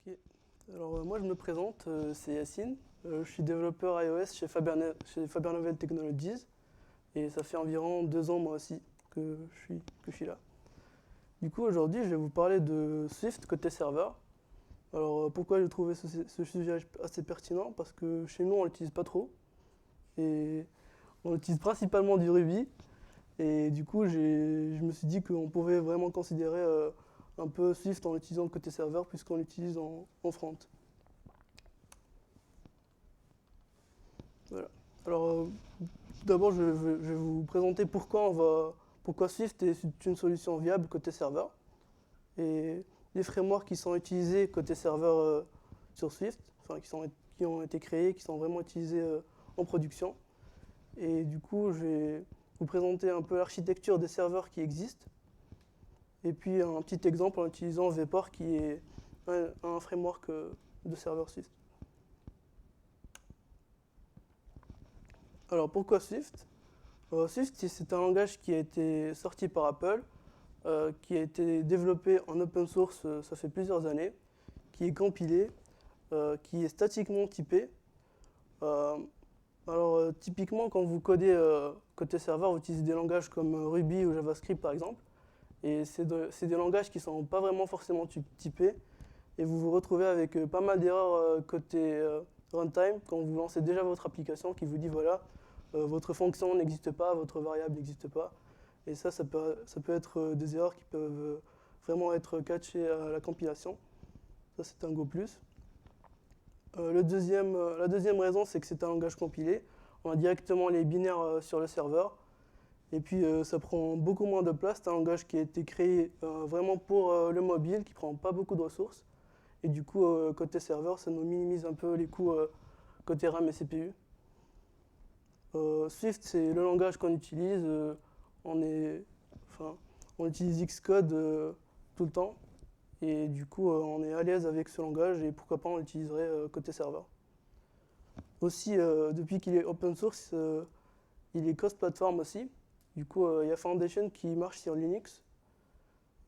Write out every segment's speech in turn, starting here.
Ok. Alors moi je me présente, c'est Yacine. Je suis développeur iOS chez Faber Novel Technologies et ça fait environ 2 ans moi aussi que je suis là. Du coup aujourd'hui je vais vous parler de Swift côté serveur. Alors pourquoi j'ai trouvé ce sujet assez pertinent? Parce que chez nous on l'utilise pas trop et on utilise principalement du Ruby et du coup je me suis dit qu'on pouvait vraiment considérer un peu Swift en l'utilisant côté serveur puisqu'on l'utilise en front. Voilà. Alors, tout d'abord, je vais vous présenter pourquoi Swift est une solution viable côté serveur et les frameworks qui sont utilisés côté serveur sur Swift, enfin qui ont été créés, qui sont vraiment utilisés en production. Et du coup, je vais vous présenter un peu l'architecture des serveurs qui existent et puis un petit exemple en utilisant Vpor qui est un framework de serveur Swift. Alors pourquoi Swift? Swift, c'est un langage qui a été sorti par Apple, qui a été développé en open source, ça fait plusieurs années, qui est compilé, qui est statiquement typé. Euh, Typiquement, quand vous codez côté serveur, vous utilisez des langages comme Ruby ou JavaScript par exemple, et c'est des langages qui ne sont pas vraiment forcément typés, et vous vous retrouvez avec pas mal d'erreurs côté runtime quand vous lancez déjà votre application qui vous dit voilà, votre fonction n'existe pas, votre variable n'existe pas. Et ça peut être des erreurs qui peuvent vraiment être catchées à la compilation. Ça, c'est un go plus. La deuxième raison, c'est que c'est un langage compilé. On a directement les binaires sur le serveur. Et puis, ça prend beaucoup moins de place. C'est un langage qui a été créé vraiment pour le mobile, qui prend pas beaucoup de ressources. Et du coup, côté serveur, ça nous minimise un peu les coûts côté RAM et CPU. Swift, c'est le langage qu'on utilise. On, est, enfin, on utilise Xcode tout le temps. Et du coup, on est à l'aise avec ce langage et pourquoi pas on l'utiliserait côté serveur. Aussi, depuis qu'il est open source, il est cross-platform aussi. Du coup, il y a Foundation qui marche sur Linux.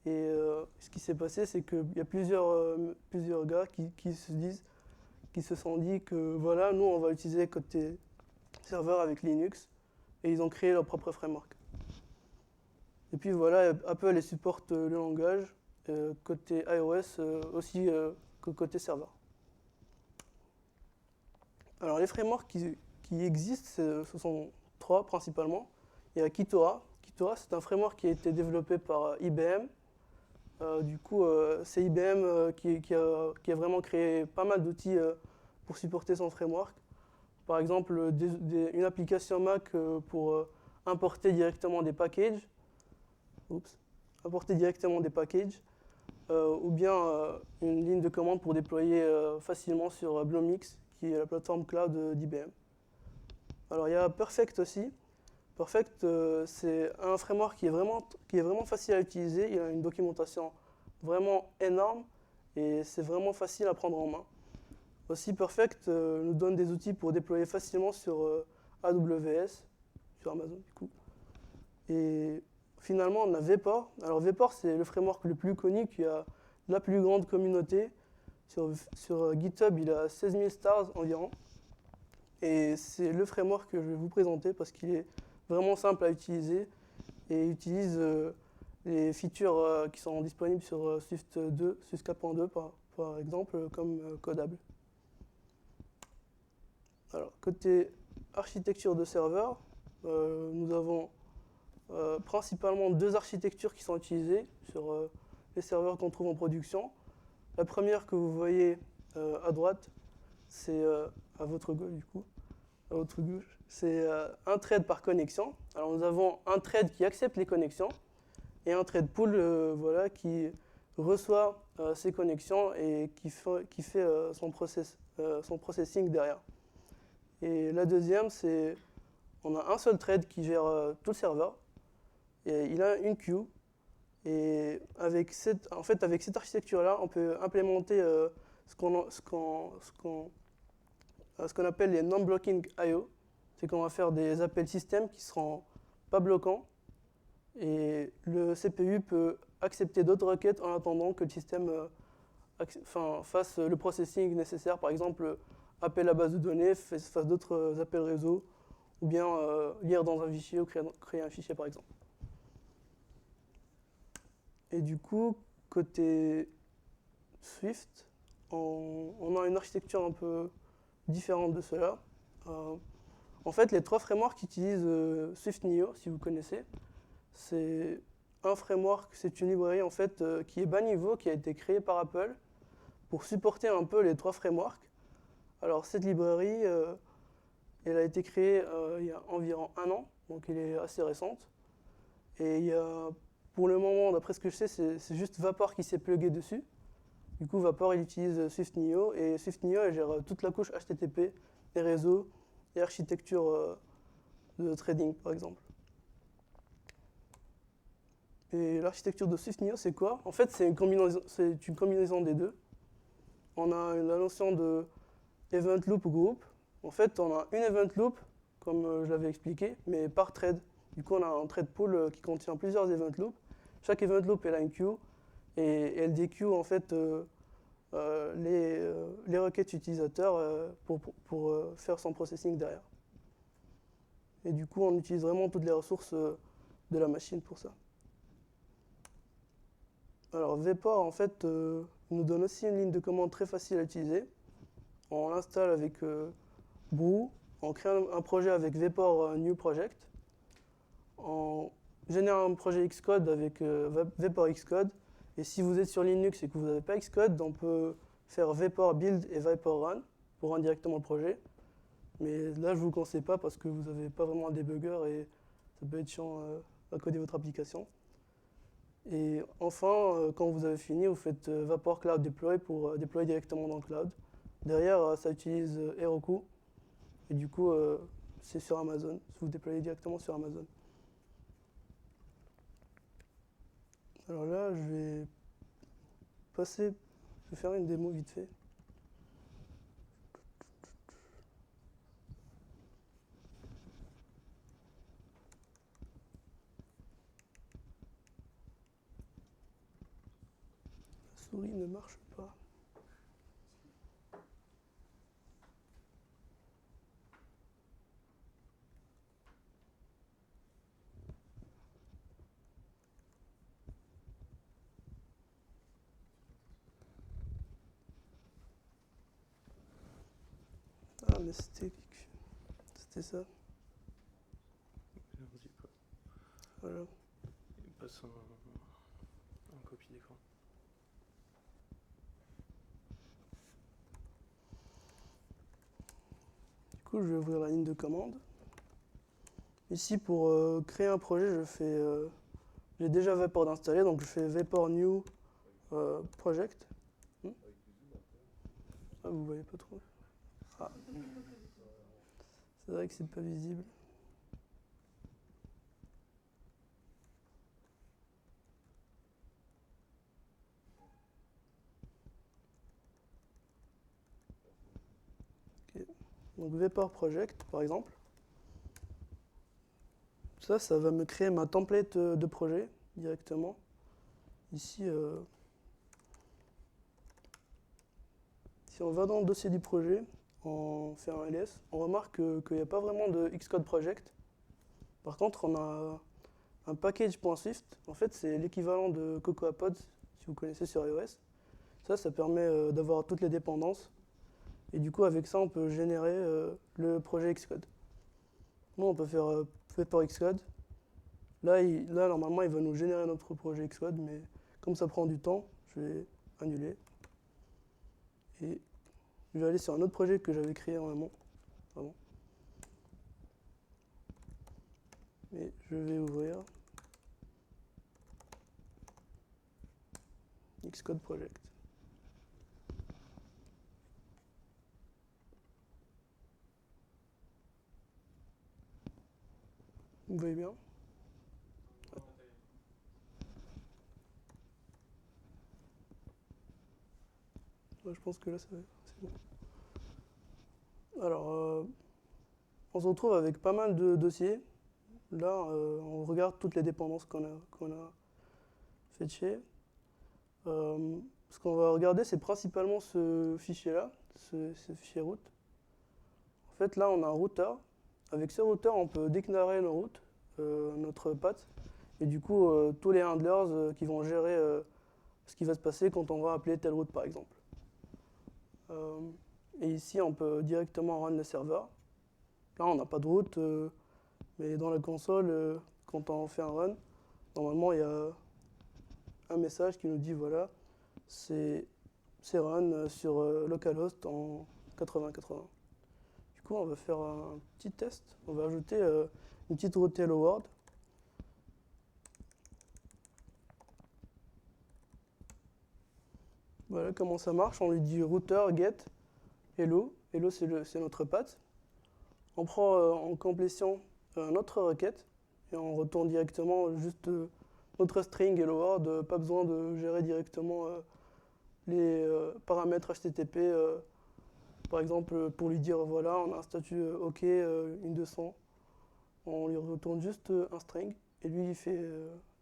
Et ce qui s'est passé, c'est qu'il y a plusieurs gars qui se sont dit que voilà, nous on va utiliser côté serveur avec Linux. Et ils ont créé leur propre framework. Et puis voilà, Apple supporte le langage côté iOS aussi que côté serveur. Alors les frameworks qui existent, ce sont trois principalement. Il y a Kitora. Kitora, c'est un framework qui a été développé par IBM. Du coup, c'est IBM qui a vraiment créé pas mal d'outils pour supporter son framework. Par exemple, une application Mac pour importer directement des packages. Oups. Importer directement des packages. Ou bien une ligne de commande pour déployer facilement sur Bluemix, qui est la plateforme cloud d'IBM. Alors il y a Perfect aussi. Perfect, c'est un framework qui est vraiment facile à utiliser. Il a une documentation vraiment énorme et c'est vraiment facile à prendre en main. Aussi, Perfect nous donne des outils pour déployer facilement sur AWS, sur Amazon du coup. Et finalement, on a Vpor. Alors Vpor, c'est le framework le plus connu qui a la plus grande communauté. Sur GitHub, il a 16 000 stars environ. Et c'est le framework que je vais vous présenter parce qu'il est vraiment simple à utiliser et utilise les features qui sont disponibles sur Swift 2, Swift 4.2 par exemple, comme Codable. Alors, côté architecture de serveur, nous avons principalement deux architectures qui sont utilisées sur les serveurs qu'on trouve en production. La première que vous voyez à droite, c'est à votre gauche du coup, à votre gauche, c'est un thread par connexion. Alors nous avons un thread qui accepte les connexions et un thread pool voilà, qui reçoit ces connexions et qui fait son processing derrière. Et la deuxième, c'est on a un seul thread qui gère tout le serveur et il a une queue. Et avec cette architecture-là, on peut implémenter ce qu'on appelle les non-blocking I/O. C'est qu'on va faire des appels système qui ne seront pas bloquants. Et le CPU peut accepter d'autres requêtes en attendant que le système fasse le processing nécessaire, par exemple, appelle la base de données, fasse d'autres appels réseau, ou bien lire dans un fichier ou créer un fichier, par exemple. Et du coup, côté Swift, on a une architecture un peu différente de cela. En fait, les trois frameworks utilisent Swift Neo, si vous connaissez. C'est un framework, c'est une librairie en fait qui est bas niveau, qui a été créée par Apple pour supporter un peu les trois frameworks. Alors cette librairie, elle a été créée il y a environ 1 an, donc elle est assez récente. Et il y a, pour le moment, d'après ce que je sais, c'est juste Vapor qui s'est plugué dessus. Du coup, Vapor, il utilise Swift Neo, et Swift Neo, elle gère toute la couche HTTP, les réseaux et architecture de trading, par exemple. Et l'architecture de Swift Neo, c'est quoi? En fait, c'est une combinaison des deux. On a la notion de event loop ou group. En fait, on a une event loop, comme je l'avais expliqué, mais par thread. Du coup, on a un thread pool qui contient plusieurs event loops. Chaque event loop, elle a une queue, et elle déqueue en fait les requêtes utilisateurs pour faire son processing derrière. Et du coup, on utilise vraiment toutes les ressources de la machine pour ça. Alors, Vapor, en fait, nous donne aussi une ligne de commande très facile à utiliser. On l'installe avec Brew, on crée un projet avec Vapor New Project, on génère un projet Xcode avec Vapor Xcode, et si vous êtes sur Linux et que vous n'avez pas Xcode, on peut faire Vapor Build et Vapor Run pour run directement le projet. Mais là, je ne vous le conseille pas parce que vous n'avez pas vraiment un debugger et ça peut être chiant à coder votre application. Et enfin, quand vous avez fini, vous faites Vapor Cloud Deploy pour déployer directement dans le cloud. Derrière, ça utilise Heroku. Et du coup, c'est sur Amazon. Vous déployez directement sur Amazon. Alors là, je vais faire une démo vite fait. La souris ne marche pas. Ah, mais c'était ça. Voilà. Il passe en copie d'écran. Du coup, je vais ouvrir la ligne de commande. Ici, pour créer un projet, j'ai déjà Vapor d'installer, donc je fais Vapor New Project. Ah, vous voyez pas trop. Ah. C'est vrai que c'est pas visible. Okay. Donc Vapor Project, par exemple. Ça va me créer ma template de projet directement. Ici, si on va dans le dossier du projet, on fait un ls, on remarque qu'il n'y a pas vraiment de Xcode Project. Par contre, on a un package.swift. En fait, c'est l'équivalent de CocoaPods, si vous connaissez sur iOS. Ça permet d'avoir toutes les dépendances. Et du coup, avec ça, on peut générer le projet Xcode. Nous, on peut faire Vapor Xcode. Là, normalement, il va nous générer notre projet Xcode, mais comme ça prend du temps, je vais annuler. Et je vais aller sur un autre projet que j'avais créé en amont. Pardon. Et je vais ouvrir Xcode Project. Vous voyez bien? Ouais, je pense que là, c'est bon. Alors, on se retrouve avec pas mal de dossiers. Là, on regarde toutes les dépendances qu'on a fetchées. ce qu'on va regarder, c'est principalement ce fichier-là, ce fichier route. En fait, là, on a un routeur. Avec ce routeur, on peut déclarer nos routes, notre path, et du coup, tous les handlers qui vont gérer ce qui va se passer quand on va appeler telle route, par exemple. Et ici, on peut directement run le serveur. Là, on n'a pas de route, mais dans la console, quand on fait un run, normalement, il y a un message qui nous dit, voilà, c'est run sur localhost en 8080. Du coup, on va faire un petit test. On va ajouter une petite route hello world. Voilà comment ça marche. On lui dit router get hello. Hello, c'est notre path. On prend en complétion notre requête et on retourne directement juste notre string hello world. Pas besoin de gérer directement les paramètres HTTP. Par exemple, pour lui dire voilà, on a un statut OK, une 200. On lui retourne juste un string et lui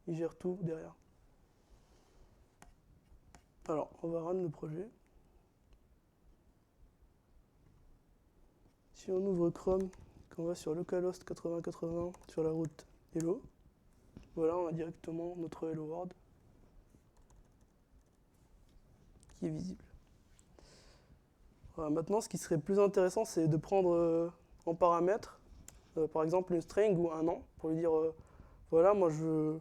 il gère tout derrière. Alors, on va run le projet. Si on ouvre Chrome, qu'on va sur localhost 8080 sur la route hello, voilà, on a directement notre hello world qui est visible. Voilà, maintenant, ce qui serait plus intéressant, c'est de prendre en paramètre, par exemple, une string ou un an, pour lui dire voilà, moi je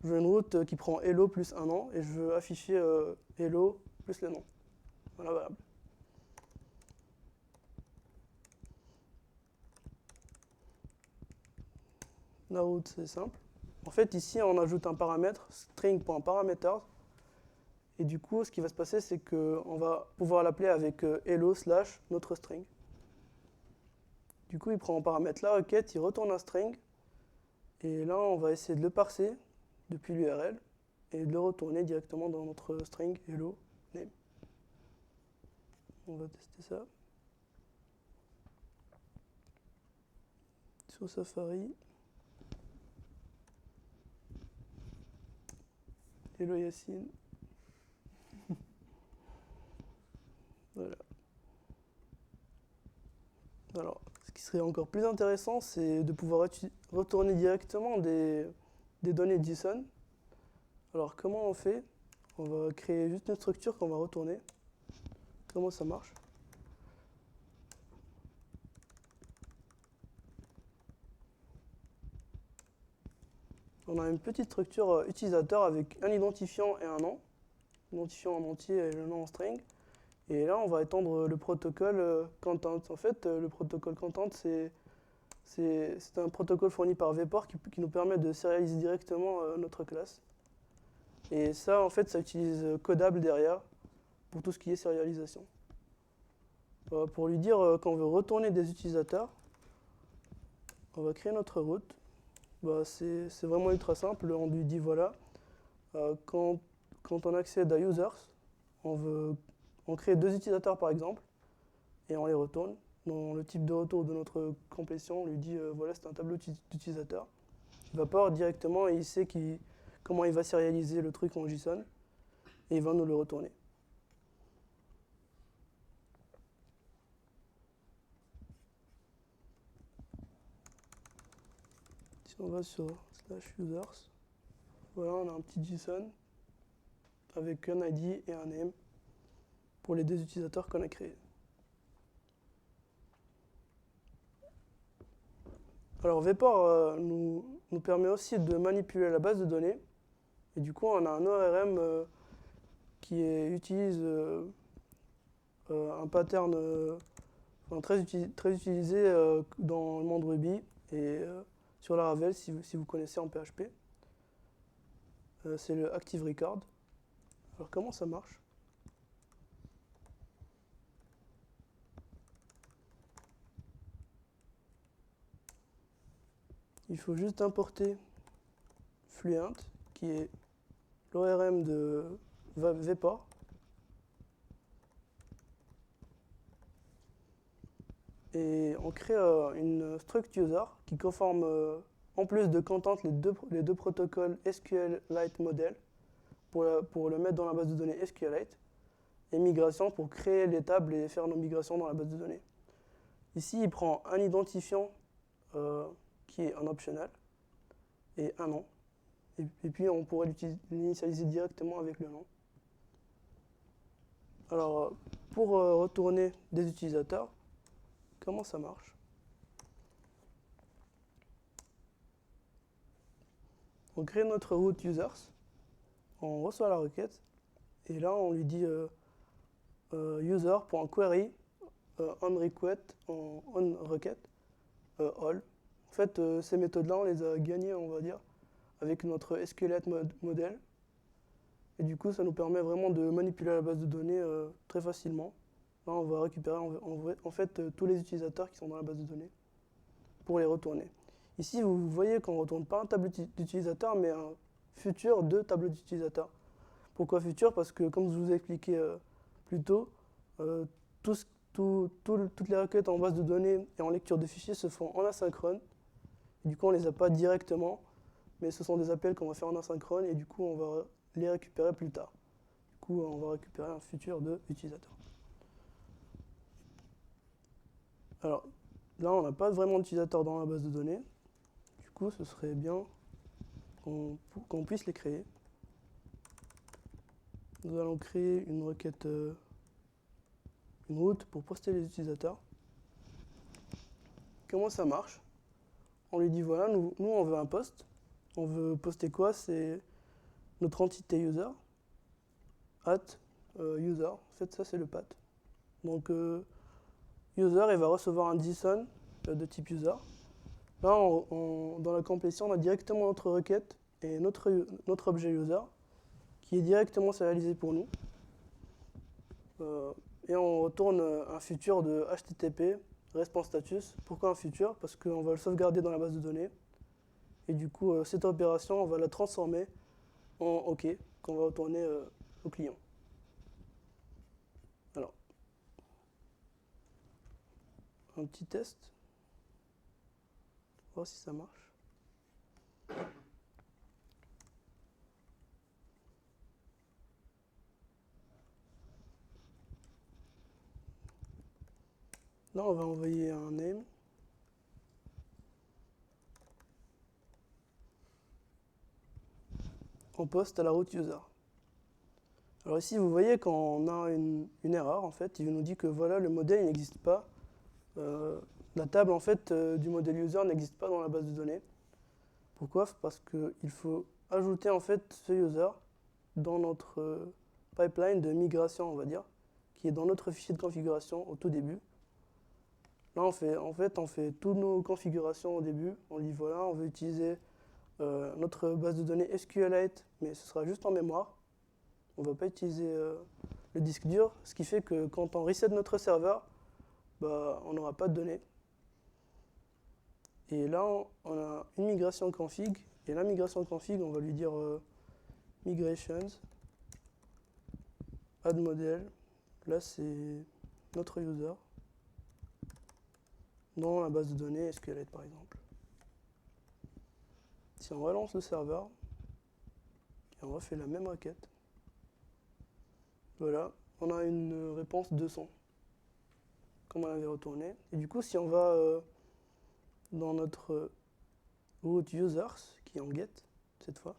veux une route qui prend hello plus un an et je veux afficher hello plus le nom. Voilà, valable. La route, c'est simple. En fait, ici, on ajoute un paramètre, string.parameters. Et du coup, ce qui va se passer, c'est qu'on va pouvoir l'appeler avec hello / notre string. Du coup, il prend en paramètre la requête, il retourne un string. Et là, on va essayer de le parser depuis l'URL et de le retourner directement dans notre string hello name. On va tester ça. Sur Safari. Hello Yacine. Voilà. Alors, ce qui serait encore plus intéressant, c'est de pouvoir retourner directement des données JSON. Alors, comment on fait? On va créer juste une structure qu'on va retourner. Comment ça marche? On a une petite structure utilisateur avec un identifiant et un nom. L'identifiant en entier et le nom en string. Et là, on va étendre le protocole content. En fait, le protocole content, c'est un protocole fourni par Vpor qui nous permet de sérialiser directement notre classe. Et ça, en fait, ça utilise Codable derrière pour tout ce qui est sérialisation. Pour lui dire qu'on veut retourner des utilisateurs, on va créer notre route. C'est vraiment ultra simple. On lui dit voilà, quand on accède à users, on crée 2 utilisateurs par exemple, et on les retourne. Dans le type de retour de notre complétion, on lui dit voilà, c'est un tableau d'utilisateurs. Vapor directement, et il sait comment il va sérialiser le truc en JSON, et il va nous le retourner. Si on va sur /users, voilà, on a un petit JSON avec un ID et un name pour les 2 utilisateurs qu'on a créés. Alors Vpor nous permet aussi de manipuler la base de données. Et du coup, on a un ORM qui utilise un pattern très utilisé dans le monde Ruby et sur Laravel, si vous connaissez en PHP. C'est le Active Record. Alors comment ça marche? Il faut juste importer Fluent, qui est l'ORM de Vpor. Et on crée une struct user qui conforme, en plus de content, les deux protocoles SQLite Model pour le mettre dans la base de données SQLite, et migration pour créer les tables et faire nos migrations dans la base de données. Ici, il prend un identifiant qui est un optional et un nom. Et puis, on pourrait l'initialiser directement avec le nom. Alors, pour retourner des utilisateurs, comment ça marche? On crée notre root users, on reçoit la requête, et là, on lui dit user.query onRequest all. En fait, ces méthodes-là, on les a gagnées, on va dire, avec notre SQLite model. Et du coup, ça nous permet vraiment de manipuler la base de données très facilement. Là, on va récupérer en fait tous les utilisateurs qui sont dans la base de données pour les retourner. Ici, vous voyez qu'on ne retourne pas un tableau d'utilisateur, mais un futur de tableau d'utilisateur. Pourquoi futur? Parce que, comme je vous ai expliqué plus tôt, toutes les requêtes en base de données et en lecture de fichiers se font en asynchrone. Et du coup, on ne les a pas directement, mais ce sont des appels qu'on va faire en asynchrone et du coup, on va les récupérer plus tard. Du coup, on va récupérer un futur de utilisateur. Alors, là, on n'a pas vraiment d'utilisateur dans la base de données. Du coup, ce serait bien qu'on puisse les créer. Nous allons créer une requête, une route pour poster les utilisateurs. Comment ça marche? On lui dit voilà, nous on veut un post. On veut poster quoi? C'est notre entité user, @user. En fait, ça c'est le path. Donc user, il va recevoir un JSON de type user. Là, dans la complétion, on a directement notre requête et notre objet user qui est directement sérialisé pour nous. Et on retourne un futur de HTTP response status. Pourquoi un futur? Parce qu'on va le sauvegarder dans la base de données. Et du coup, cette opération, on va la transformer en OK, qu'on va retourner au client. Alors, un petit test. Voir si ça marche. Là, on va envoyer un name. On poste à la route user. Alors ici, vous voyez quand on a une erreur, en fait, il nous dit que voilà, le modèle n'existe pas. La table en fait du modèle user n'existe pas dans la base de données. Pourquoi? Parce qu'il faut ajouter en fait ce user dans notre pipeline de migration, on va dire, qui est dans notre fichier de configuration au tout début. Là, on fait toutes nos configurations au début. On dit voilà, on veut utiliser notre base de données SQLite, mais ce sera juste en mémoire. On ne va pas utiliser le disque dur, ce qui fait que quand on reset notre serveur, on n'aura pas de données. Et là, on a une migration config. Et la migration config, on va lui dire migrations, add model. Là, c'est notre user dans la base de données SQLite, par exemple. Si on relance le serveur, et on refait la même requête, voilà, on a une réponse 200, comme on avait retourné. Et du coup, si on va dans notre root users, qui est en get, cette fois,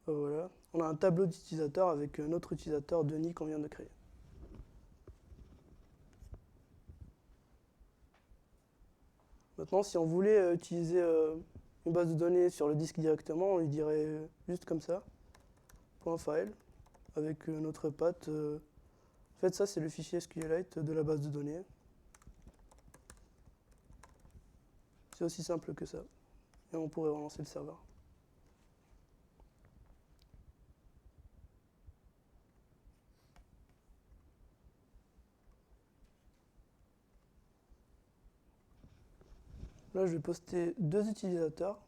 voilà, on a un tableau d'utilisateurs avec notre utilisateur Denis qu'on vient de créer. Maintenant, si on voulait utiliser une base de données sur le disque directement, on lui dirait juste comme ça, .file, avec notre path. En fait, ça, c'est le fichier SQLite de la base de données. C'est aussi simple que ça. Et on pourrait relancer le serveur. Là, je vais poster 2 utilisateurs.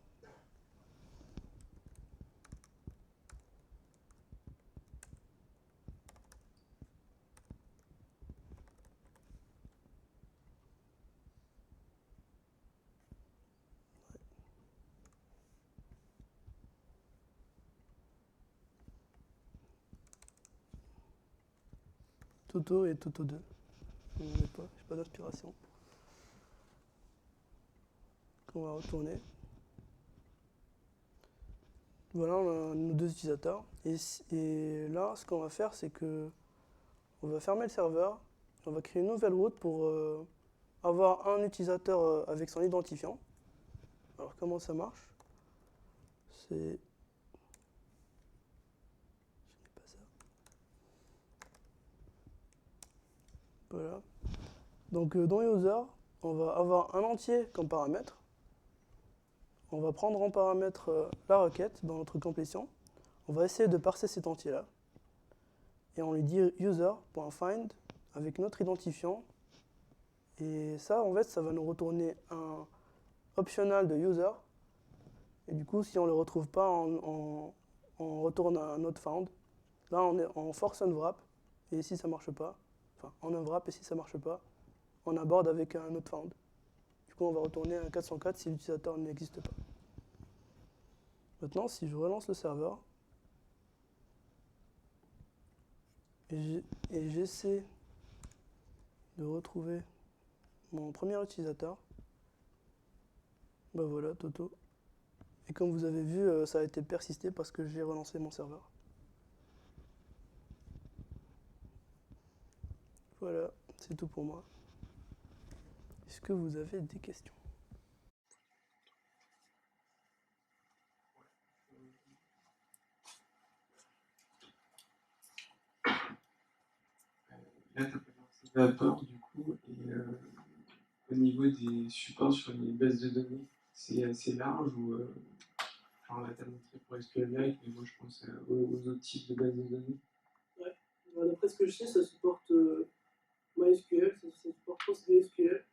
Toto et Toto 2. Je n'ai pas, j'ai pas d'inspiration. On va retourner. Voilà, on a nos deux utilisateurs. Et là, ce qu'on va faire, c'est que on va fermer le serveur. On va créer une nouvelle route pour avoir un utilisateur avec son identifiant. Alors, comment ça marche? C'est... Je n'ai pas ça. Voilà. Donc, dans user, on va avoir un entier comme paramètre. On va prendre en paramètre la requête dans notre complétion. On va essayer de parser cet entier-là. Et on lui dit user.find avec notre identifiant. Et ça, en fait, ça va nous retourner un optional de user. Et du coup, si on ne le retrouve pas, on retourne à un not found. Là, on force un wrap. Et si ça ne marche pas, enfin, on unwrap et si ça ne marche pas, on aborde avec un not found. Du coup, on va retourner un 404 si l'utilisateur n'existe pas. Maintenant, si je relance le serveur et j'essaie de retrouver mon premier utilisateur, ben voilà, Toto. Et comme vous avez vu, ça a été persisté parce que j'ai relancé mon serveur. Voilà, c'est tout pour moi. Est-ce que vous avez des questions? Là, tu as commencé d'abord, du coup, et au niveau des supports sur les bases de données, c'est assez large ou enfin, là, tu as montré pour SQLite, mais moi je pense aux autres types de bases de données. Ouais, d'après ce que je sais, ça supporte MySQL, ça supporte PostgreSQL,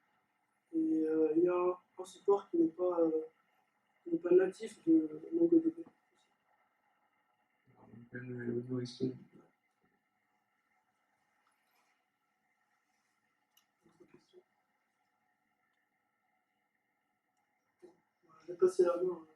et il y a un support qui n'est pas natif de MongoDB. Alors, on peut le NoSQL. Je vais passer la main.